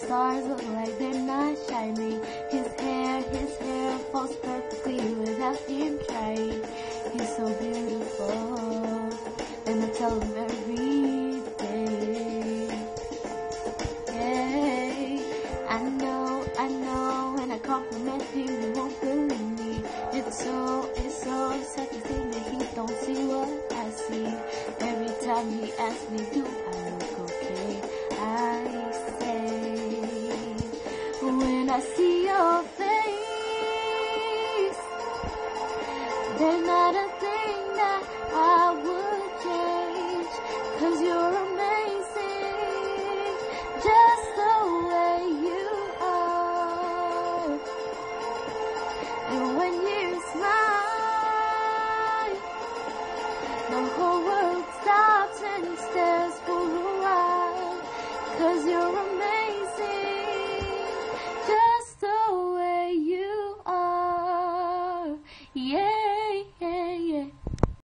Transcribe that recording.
stars look like they're not shining. His hair falls perfectly without him trying. He's so beautiful, and I tell him every day. Yeah, I know, when I compliment him, he won't believe me. It's so sad to think that he don't see what I see. Every time he asks me, do I look okay? I say, when I see your face, there's not a thing that I would change, 'cause you're amazing, just the way you are. And when you smile, the whole world stops and stares for a while, 'cause you're amazing.